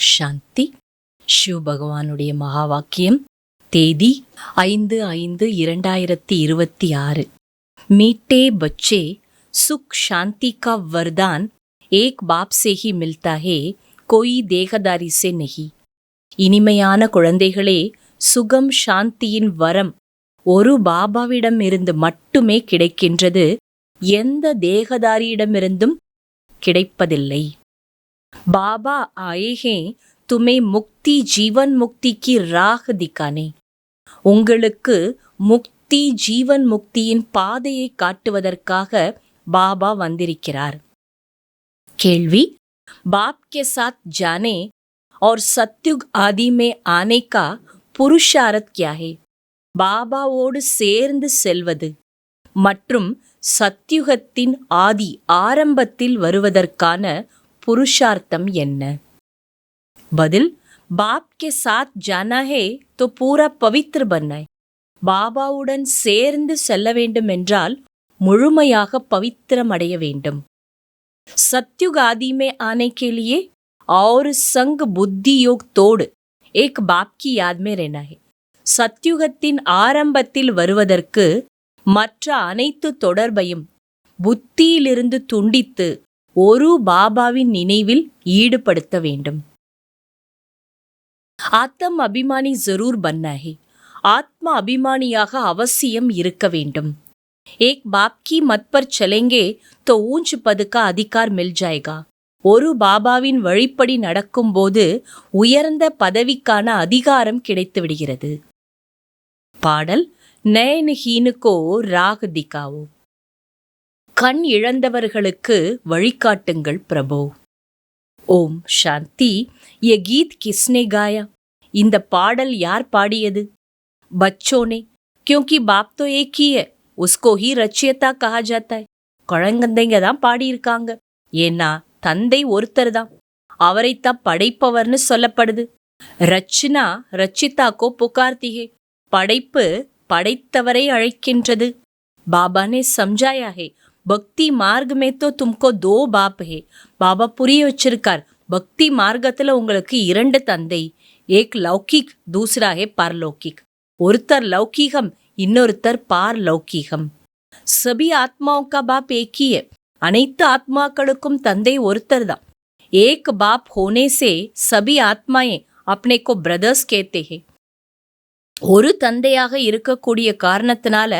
சாந்தி. சிவ பகவானுடைய மகா வாக்கியம். தேதி 5/5/2026. मीठे बच्चे सुख शांति का वरदान एक बाप से ही मिलता है, कोई देहदारी से नहीं. இனிமையான குழந்தைகளே, சுகம் சாந்தியின் வரம் ஒரு பாபாவிடம் இருந்து மட்டுமே கிடைக்கின்றது, எந்த தேகதாரியிடமிருந்தும் கிடைப்பதில்லை. பாபா ஆயே ஹே துமே முக்தி ஜீவன் முக்தி கி ராஹ் திக்கானே. உங்களுக்கு முக்தி ஜீவன் முக்தியின் பாதையை காட்டுவதற்காக பாபா வந்திருக்கிறார். கேள்வி: பாப் கே சாத் ஜானே और சத்யுக் ஆதி மே ஆனே கா புருஷாரத் கியா ஹே. பாபாவோடு சேர்ந்து செல்வது மற்றும் சத்யுகத்தின் ஆதி ஆரம்பத்தில் வருவதற்கான புருஷார்த்தம் என்ன? பதில்: பாப் கே சாத் ஜானா ஹே தோ பூரா பவித்ர பன்னா ஹை. பாபாவுடன் சேர்ந்து செல்ல வேண்டும் என்றால் முழுமையாக பவித்திரமடைய வேண்டும். सत्युग आदि में आने के लिए और संग बुद्धि योग तोड़ एक बाप की याद में रहना है. சத்யுகத்தின் ஆரம்பத்தில் வருவதற்கு மற்ற அனைத்து தொடர்பையும் புத்தியிலிருந்து துண்டித்து ஒரு பாபாவின் நினைவில் ஈடுபடுத்த வேண்டும். ஆத்ம அபிமானி ஜரூர் பன்னா ஹே. ஆத்ம அபிமானியாக அவசியம் இருக்க வேண்டும். एक बाप की मत पर चलेंगे तो ऊंच पद का अधिकार मिल जाएगा. ஒரு பாபாவின் வழிப்படி நடக்கும்போது உயர்ந்த பதவிக்கான அதிகாரம் கிடைத்து விடுகிறது. பாடல்: நயன்ஹீனுக்கோ ராக் திகாவோ. கண் இழந்தவர்களுக்கு வழிகாட்டுங்கள் பிரபோ. ஓம் சாந்தி. ये गीत किसने गाया? இந்த பாடல் யார் பாடியது? बच्चों ने, क्योंकि बाप तो एक ही है, उसको ही रचयिता कहा जाता है. குழந்தைங்க தான் பாடியிருக்காங்க, ஏன்னா தந்தை ஒருத்தர் தான், அவரைத்தான் படைப்பவர்னு சொல்லப்படுது. ரச்சனா ரச்சிதாக்கோ புகார்த்தி ஹே. படைப்பு படைத்தவரை அழைக்கின்றது. பாபா ने समझाया है, பக்தி மார்க் மே தோ தும்கோ தோ பாப் ஹே. பாபா புரிய வச்சிருக்கார், பக்தி மார்க்கத்துல உங்களுக்கு இரண்டு தந்தை, ஏக் லௌகிக் தூசரா ஹே பரலௌகிக். ஒருத்தர் லௌகீகம், இன்னொருத்தர் பார் லௌகீகம். சபி ஆத்மாओं का बाप एक ही है. அனைத்து ஆத்மாக்களுக்கும் தந்தை ஒருத்தர் தான். एक बाप होने से सभी आत्माएं अपने को ब्रदर्स कहते हैं. ஒரு தந்தையாக இருக்கக்கூடிய காரணத்தினால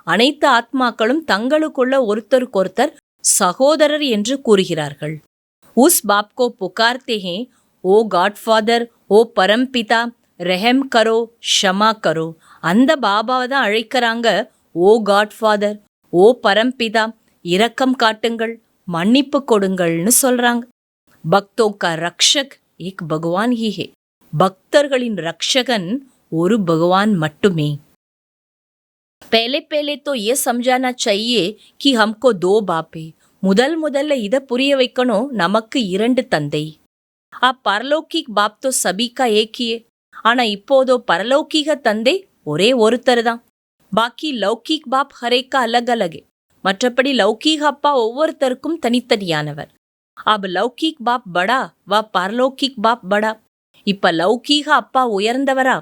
அனைத்து ஆத்மாக்களும் தங்களுக்குள்ள ஒருத்தருக்கொருத்தர் சகோதரர் என்று கூறுகிறார்கள். உஸ் बाप को पुकारते हैं, ओ गॉडफादर, ओ परमपिता, रहम करो, ஷமா கரோ. அந்த பாபாவை தான் அழைக்கிறாங்க, ஓ காட்ஃபாதர், ஓ பரம்பிதா, இரக்கம் காட்டுங்கள், மன்னிப்பு கொடுங்கள்னு சொல்றாங்க. பக்தோ கா ரக்ஷக் ஏக் பகவான் ஹி ஹே. பக்தர்களின் ரக்ஷகன் ஒரு பகவான் மட்டுமே. पहले पहले तो ये समझाना चाहिए कि हमको दो बाप है. முதல்ல இதை புரிய வைக்கணும், நமக்கு இரண்டு தந்தை. பரலோகிக் பாப் தோ சபி கா ஏக் ஹி ஹே. ஆனா இப்போதோ பரலௌகீக தந்தை ஒரே ஒருத்தர் தான். பாக்கி லௌகீக் பாப் ஹரேக்கா அலக் அலகே. மற்றபடி லௌகீக அப்பா ஒவ்வொருத்தருக்கும் தனித்தனியானவர். அப் லௌகீக் பாப் படா வா பரலௌகீக் பாப் படா. இப்ப லௌகீக அப்பா உயர்ந்தவரா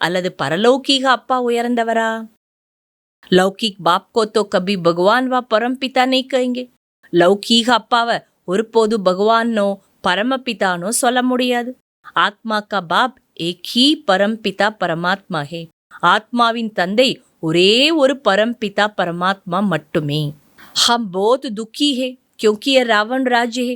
அல்லது பரலௌகீக அப்பா உயர்ந்தவரா? லௌகிக் பாப் கோ தோ கபி பகவான் வா பரம்பிதா நஹீ கஹேங்கே. லௌகீக அப்பாவை ஒருபோது பகவானோ பரமபிதானோ சொல்ல முடியாது. ஆத்மா கா பாப் ஏக் ஹி பரம்பிதா பரமாத்மா ஹே. ஆத்மாவின் தந்தை ஒரே ஒரு பரம்பிதா பரமாத்மா மட்டுமே. ஹம் போத் துக்கி ஹே கியோங்கி யே ராவண் ராஜ்ய ஹே.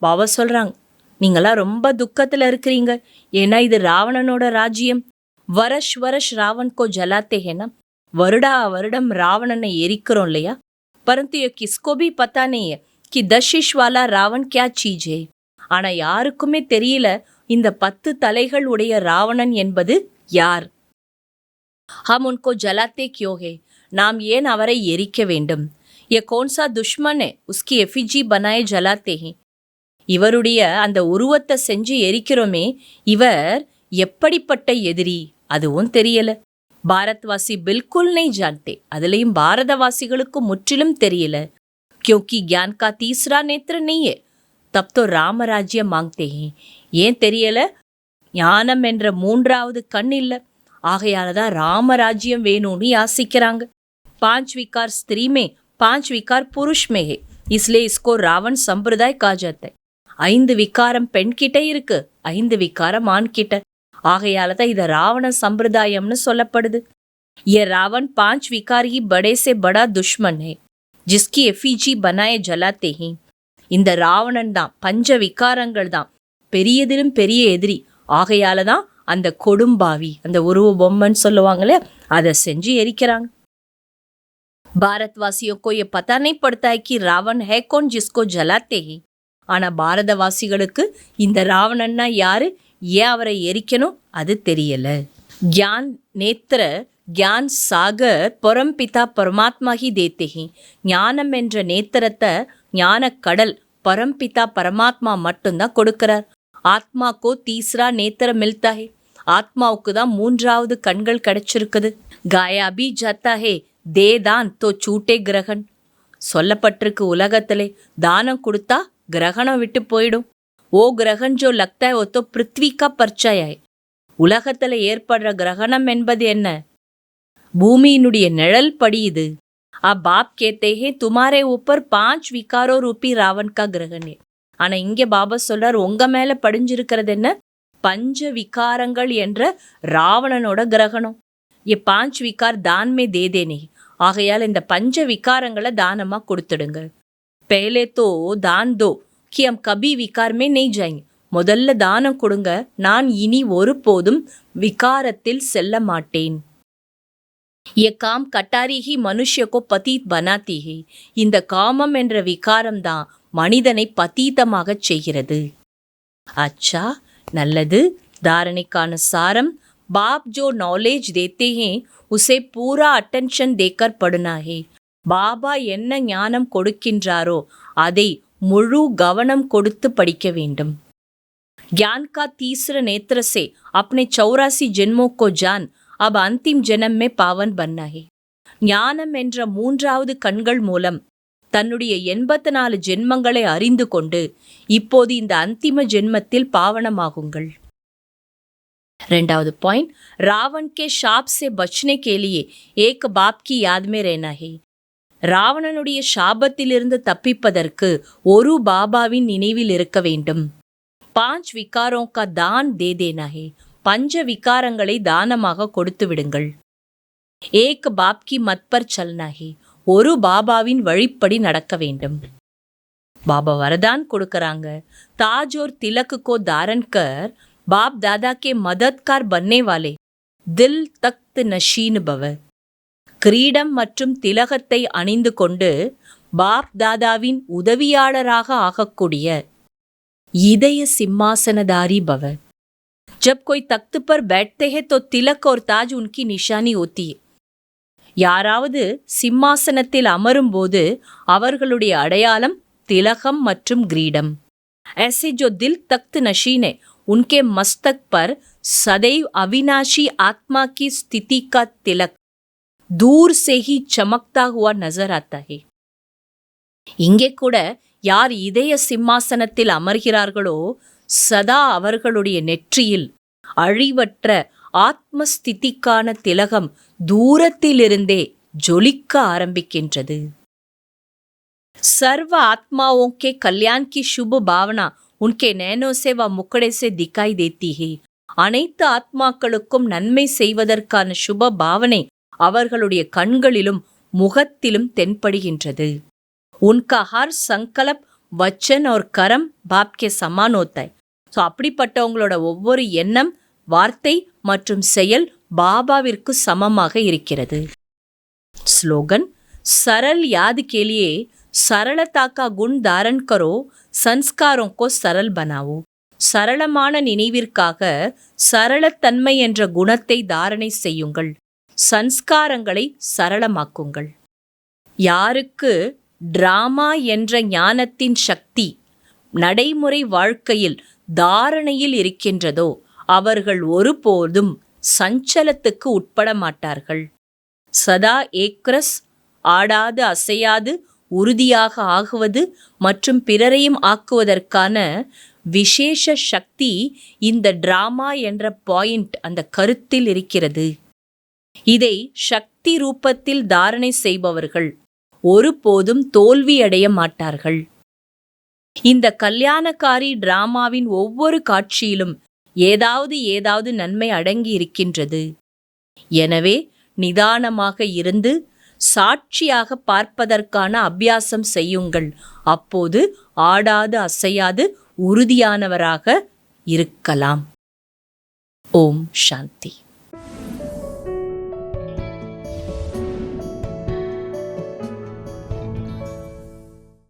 பாபா சொல்றாங்க, நீங்களாம் ரொம்ப துக்கத்துல இருக்கிறீங்க, ஏன்னா இது ராவணனோட ராஜ்யம். வருஷ் வருஷ் ராவண் கோ ஜலாத்தே ஹேனா. வருடா வருடம் ராவணனை எரிக்கிறோம் இல்லையா? பரந்து யே கிஸ்கோ பி பத்தா நஹீ ஹை கி 10 शीश वाला रावण क्या चीज है. ஆனா யாருக்குமே தெரியல இந்த 10 தலைகள் உடைய ராவணன் என்பது யார். हम उनको जलाते क्यों है? நாம் ஏன் அவரை எரிக்க வேண்டும்? ये कौन सा दुश्मन है, उसकी एफिजी बनाए जलाते हैं. இவருடைய அந்த உருவத்தை செஞ்சு எரிக்கிறோமே, இவர் எப்படிப்பட்ட எதிரி அதுவும் தெரியல. பாரத்வாசி பில்குல் नहीं जानते. அதுலயும் பாரதவாசிகளுக்கு முற்றிலும் தெரியல. क्योंकि ज्ञान का तीसरा नेत्र नहीं है, तब तो राम राज्य मांगते हैं. ஏன் தெரியல? ஞானம் என்ற மூன்றாவது கண் இல்ல. ஆகையால தான் ராமராஜ்யம் வேணும்னு யாசிக்கிறாங்க. 5 विकार स्त्री में 5 विकार पुरुष में है, इसलिए इसको रावण संप्रदाय कहा जाता है. 5 விகாரம் பெண் கிட்ட இருக்கு, 5 விகாரம் ஆண் கிட்ட. ஆகையால தான் இத ராவண சம்பிரதாயம்னு சொல்லப்படுது. ये रावण 5 विकार ही बड़े से बड़ा दुश्मन है, जिसकी एफिजी बनाए जलाते हैं. இந்த ராவணன் தான், பஞ்ச விகாரங்கள் தான் பெரியதிலும் பெரிய எதிரி. ஆகையால தான் அந்த கொடும்பாவி, அந்த உருவ பொம்மைன்னு சொல்லுவாங்களே, அதை செஞ்சு எரிக்கிறாங்க. भारतवासियों को ये पता नहीं पड़ता है कि रावण है कौन जिसको जलाते हैं. ஆனா பாரதவாசிகளுக்கு இந்த ராவணன்னா யாரு, ஏன் அவரை எரிக்கணும், அது தெரியல. ज्ञान नेत्र ज्ञान सागर परमपिता परमात्मा ही देते हैं. ஞானம் என்ற நேத்திரத்தை ஞான கடல் பரம்பிதா பரமாத்மா மட்டும்தான் கொடுக்கிறார். ஆத்மாக்கோ தீஸ்ரா நேத்திர மில்தா ஹே. ஆத்மாவுக்கு தான் 3வது கண்கள் கிடைச்சிருக்குது. காயா பி ஜாத்தா ஹே தே தான் தோ சூட்டே கிரகன். சொல்லப்பட்டிருக்கு, உலகத்திலே தானம் கொடுத்தா கிரகணம் விட்டு போயிடும். ஓ கிரகன் ஜோ லக்தா ஓ தோ பிருத்வி கா பர்ச்சயாய். உலகத்துல ஏற்படுற கிரகணம் என்பது என்ன, பூமியினுடைய நிழல் படியுது. आप बाप कहते हैं तुम्हारे ऊपर 5 विकारों रूपी रावण का ग्रहण है. ஆனா இங்க பாபா சொல்றார், உங்க மேல படிஞ்சிருக்கிறது என்ன, பஞ்ச விகாரங்கள் என்ற ராவணனோட கிரகணம். ये 5 विकार दान में दे देने. ஆகையால் இந்த பஞ்ச விகாரங்களை தானமா கொடுத்துடுங்க. पहले तो दान दो कि हम कभी विकार में नहीं जाएंगे. முதல்ல தானம் கொடுங்க, நான் இனி ஒருபோதும் விகாரத்தில் செல்ல மாட்டேன். ये काम कटारी ही मनुष्य को पतीत बनाती है. இந்த காமம் என்ற விகாரம் தான் மனிதனை பதீதமாக செய்கிறது. अच्छा, நல்லது. தாரணைக்கான சாரம், बाप जो नॉलेज देते हैं उसे पूरा अटेंशन देकर पढ़ना है. பாபா என்ன ஞானம் கொடுக்கின்றாரோ அதை முழு கவனம் கொடுத்து படிக்க வேண்டும். ज्ञान का तीसरा नेत्र से अपने 84 जन्मों को जान अब अंतिम जन्म में पावन बनना है. ஞானம் என்ற 3வது கண்கள் மூலம் தன்னுடைய 84 ஜென்மங்களை அறிந்து கொண்டு இப்போது இந்த அந்திம ஜென்மத்தில் பாவனமாகுங்கள். 2வது பாயிண்ட், रावण के शाप से बचने के लिए एक बाप की याद में रहना है. ராவணனுடைய சாபத்திலிருந்து தப்பிப்பதற்கு ஒரு பாபாவின் நினைவில் இருக்க வேண்டும். 5 विकारों का दान दे देना है. பஞ்ச விகாரங்களை தானமாக கொடுத்து விடுங்கள். ஏக் பாப் கி மத் பர் சல்னா ஹே. ஒரு பாபாவின் வழிப்படி நடக்க வேண்டும். பாபா வரதான் கொடுக்கறாங்க. ताज और तिलक को धारण कर बाप दादा के मददगार बनने वाले दिल तख्त नशीन भव. கிரீடம் மற்றும் திலகத்தை அணிந்து கொண்டு பாப் தாதாவின் உதவியாளராக ஆகக்கூடிய இதய சிம்மாசனதாரி பவ. जब कोई तख्त पर बैठते हैं तो तिलक और ताज उनकी निशानी होती है. யாராவது சிம்மாசனத்தில் அமரும்போது அவர்களுடைய அடையாளம் திலகம் மற்றும் கிரீடம். ऐसे जो दिल तख्त नशीन है उनके मस्तक पर सदैव अविनाशी आत्मा की स्थिति का तिलक दूर से ही चमकता हुआ नजर आता है. இங்கே கூட யார் இதய சிம்மாசனத்தில் அமர்கிறார்களோ சதா அவர்களுடைய நெற்றியில் அழிவற்ற ஆத்மஸ்திதிக்கான திலகம் தூரத்திலிருந்தே ஜொலிக்க ஆரம்பிக்கின்றது. सर्व आत्माओं के कल्याण की शुभ भावना उनके नैनों से व मुखड़े से दिखाई देती है. அனைத்து ஆத்மாக்களுக்கும் நன்மை செய்வதற்கான சுப பாவனை அவர்களுடைய கண்களிலும் முகத்திலும் தென்படுகின்றது. उनका हर संकल्प वचन और कर्म बाप के समान होता है. ஸோ அப்படிப்பட்டவங்களோட ஒவ்வொரு எண்ணம், வார்த்தை மற்றும் செயல் பாபாவிற்கு சமமாக இருக்கிறது. ஸ்லோகன், सरल याद के लिए सरलता का गुण धारण करो, संस्कारों को सरल बनाओ. சரளமான நினைவிற்காக சரளத்தன்மை என்ற குணத்தை தாரணை செய்யுங்கள், சன்ஸ்காரங்களை சரளமாக்குங்கள். யாருக்கு டிராமா என்ற ஞானத்தின் சக்தி நடைமுறை வாழ்க்கையில் தாரணையில் இருக்கின்றதோ அவர்கள் ஒருபோதும் சஞ்சலத்துக்கு உட்பட மாட்டார்கள். சதா ஏக்ரஸ், ஆடாது அசையாது உறுதியாக ஆகுவது மற்றும் பிறரையும் ஆக்குவதற்கான விசேஷ சக்தி இந்த டிராமா என்ற பாயிண்ட், அந்த கருத்தில் இருக்கிறது. இதை சக்தி ரூபத்தில் தாரணை செய்பவர்கள் ஒருபோதும் தோல்வியடைய மாட்டார்கள். இந்த கல்யாணக்காரி டிராமாவின் ஒவ்வொரு காட்சியிலும் ஏதாவது நன்மை அடங்கி இருக்கின்றது. எனவே நிதானமாக இருந்து சாட்சியாக பார்ப்பதற்கான அபியாசம் செய்யுங்கள். அப்போது ஆடாது அசையாது உறுதியானவராக இருக்கலாம். ஓம் சாந்தி.